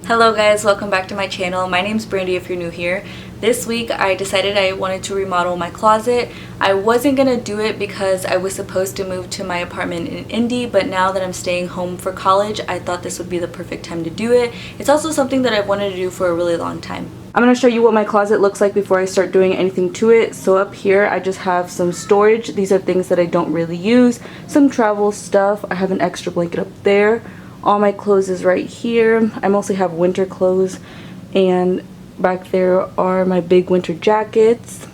Hello guys, welcome back to my channel. My name's Brandy if you're new here. This week I decided I wanted to remodel my closet. I wasn't gonna do it because I was supposed to move to my apartment in Indy, but now that I'm staying home for college, I thought this would be the perfect time to do it. It's also something that I've wanted to do for a really long time. I'm going to show you what my closet looks like before I start doing anything to it. So up here I just have some storage. These are things that I don't really use. Some travel stuff. I have an extra blanket up there. All my clothes is right here. I mostly have winter clothes, and back there are my big winter jackets.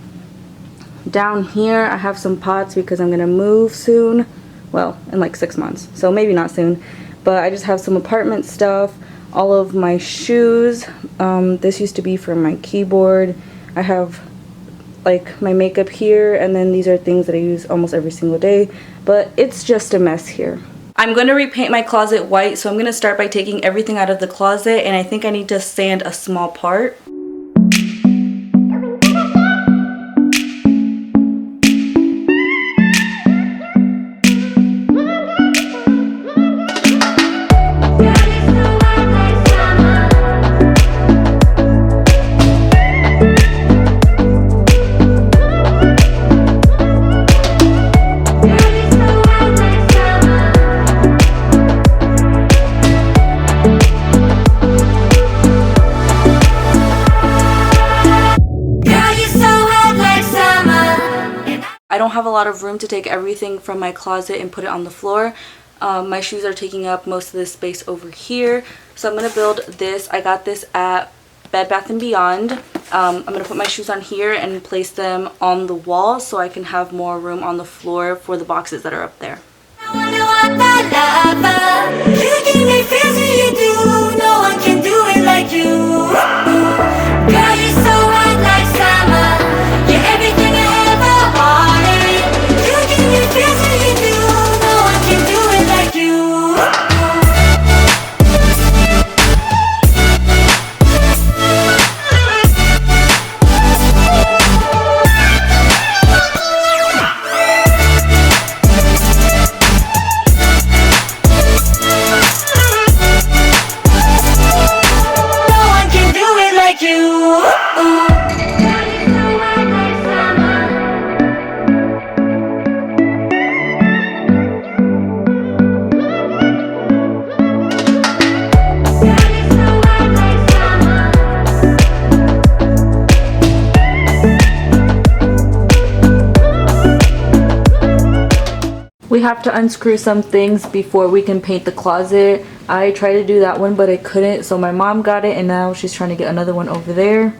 Down here I have some pots because I'm gonna move soon. Well, in like 6 months, so maybe not soon. But I just have some apartment stuff. All of my shoes. This used to be for my keyboard. I have like my makeup here, and then these are things that I use almost every single day. But it's just a mess here. I'm going to repaint my closet white, so I'm going to start by taking everything out of the closet, and I think I need to sand a small part. I don't have a lot of room to take everything from my closet and put it on the floor. My shoes are taking up most of this space over here. So I'm going to build this. I got this at Bed Bath & Beyond. I'm going to put my shoes on here and place them on the wall so I can have more room on the floor for the boxes that are up there. We have to unscrew some things before we can paint the closet. I tried to do that one, but I couldn't, so my mom got it, and now she's trying to get another one over there.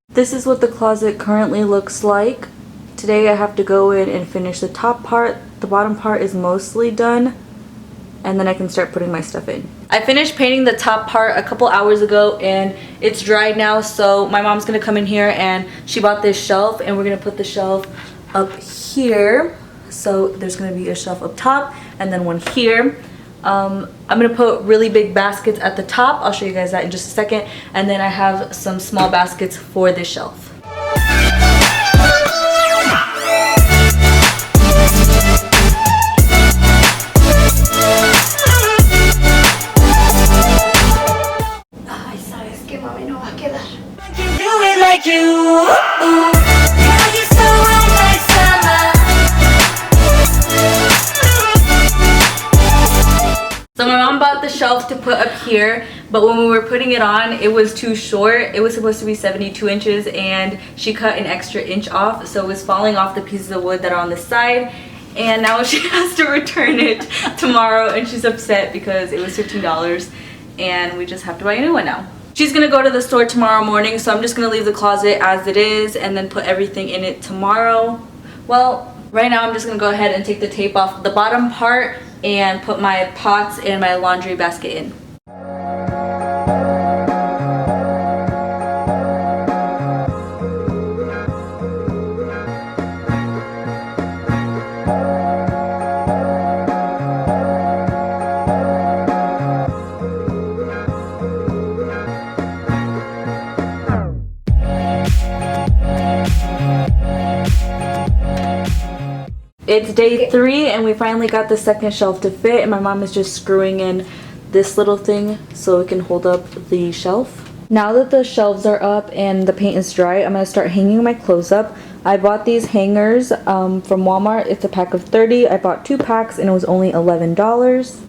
This is what the closet currently looks like. Today I have to go in and finish the top part. The bottom part is mostly done, and then I can start putting my stuff in. I finished painting the top part a couple hours ago, and it's dried now, so my mom's gonna come in here, and she bought this shelf, and we're gonna put the shelf up here. So there's gonna be a shelf up top and then one here. I'm gonna put really big baskets at the top. I'll show you guys that in just a second. And then I have some small baskets for this shelf. Ay, sabes que mami no va a quedar. I can do it like you. Girl, you're so hot like summer. So my mom bought the shelf to put up here, but when we were putting it on, it was too short. It was supposed to be 72 inches, and she cut an extra inch off, so it was falling off the pieces of wood that are on the side. And now she has to return it tomorrow, and she's upset because it was $15 and we just have to buy a new one now. She's gonna go to the store tomorrow morning, so I'm just gonna leave the closet as it is and then put everything in it tomorrow. Well, right now I'm just gonna go ahead and take the tape off the bottom part and put my pots and my laundry basket in. It's day 3 and we finally got the second shelf to fit, and my mom is just screwing in this little thing so it can hold up the shelf. Now that the shelves are up and the paint is dry, I'm going to start hanging my clothes up. I bought these hangers from Walmart. It's a pack of 30. I bought 2 packs and it was only $11.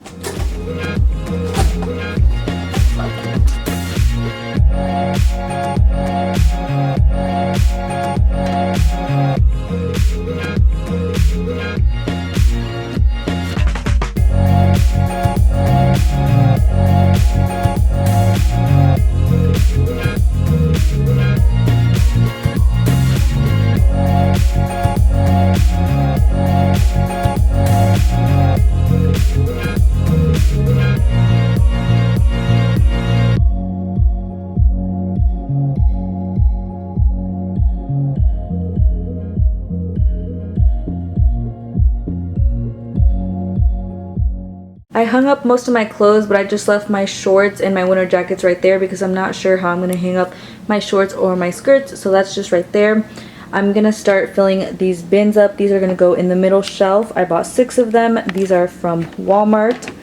I hung up most of my clothes, but I just left my shorts and my winter jackets right there because I'm not sure how I'm going to hang up my shorts or my skirts, so that's just right there. I'm going to start filling these bins up. These are going to go in the middle shelf. I bought 6 of them. These are from Walmart.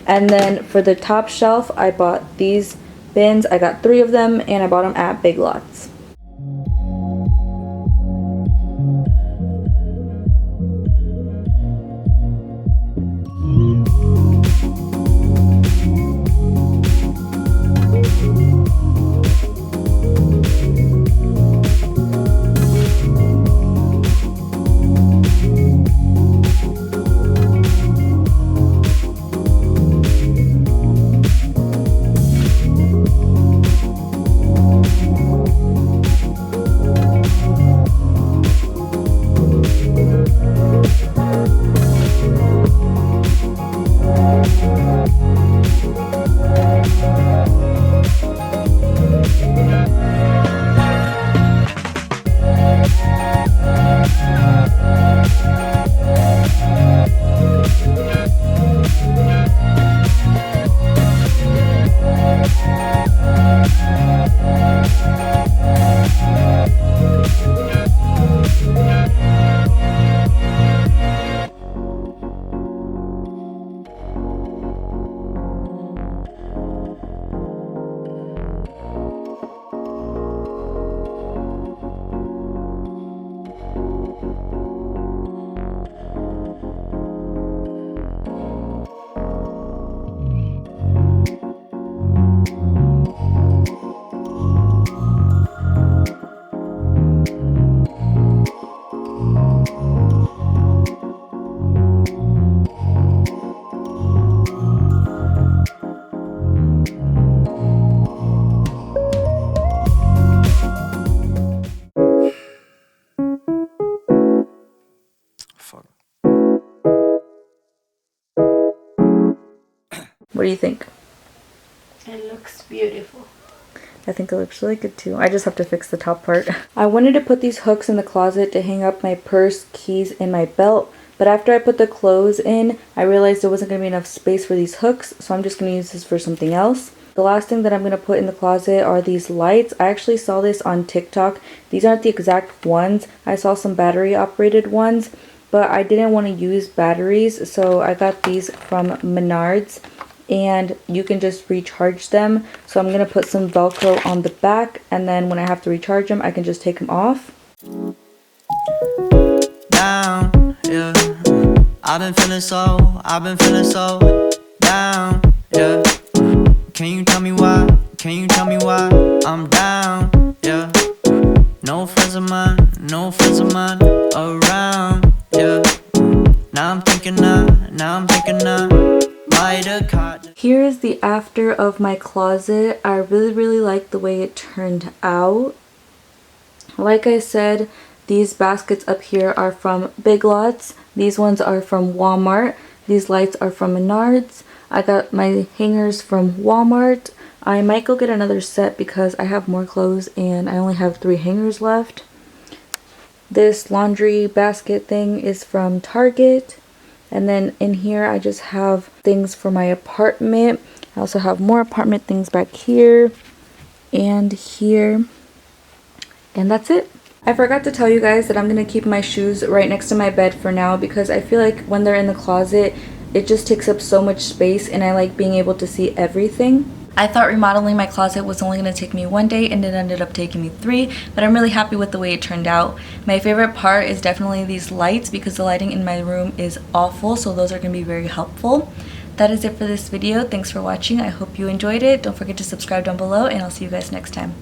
And then for the top shelf, I bought these bins. I got 3 of them and I bought them at Big Lots. What do you think? It looks beautiful. I think it looks really good too. I just have to fix the top part. I wanted to put these hooks in the closet to hang up my purse, keys, and my belt, but after I put the clothes in, I realized there wasn't going to be enough space for these hooks, so I'm just going to use this for something else. The last thing that I'm going to put in the closet are these lights. I actually saw this on TikTok. These aren't the exact ones. I saw some battery operated ones, but I didn't want to use batteries, so I got these from Menards. And you can just recharge them. So I'm gonna put some Velcro on the back, and then when I have to recharge them, I can just take them off. Down, yeah. I've been feeling so down, yeah. Can you tell me why? Can you tell me why I'm down, yeah. No friends of mine around, yeah. Now I'm thinking Here is the after of my closet. I really like the way it turned out. Like I said, These baskets up here are from Big Lots. These ones are from Walmart. These lights are from Menards. I got my hangers from Walmart. I might go get another set because I have more clothes and I only have 3 hangers left. This laundry basket thing is from Target. And then in here I just have things for my apartment. I also have more apartment things back here and here. And that's it. I forgot to tell you guys that I'm going to keep my shoes right next to my bed for now because I feel like when they're in the closet, it just takes up so much space and I like being able to see everything. I thought remodeling my closet was only going to take me 1 day and it ended up taking me 3, but I'm really happy with the way it turned out. My favorite part is definitely these lights because the lighting in my room is awful, so those are going to be very helpful. That is it for this video. Thanks for watching. I hope you enjoyed it. Don't forget to subscribe down below and I'll see you guys next time.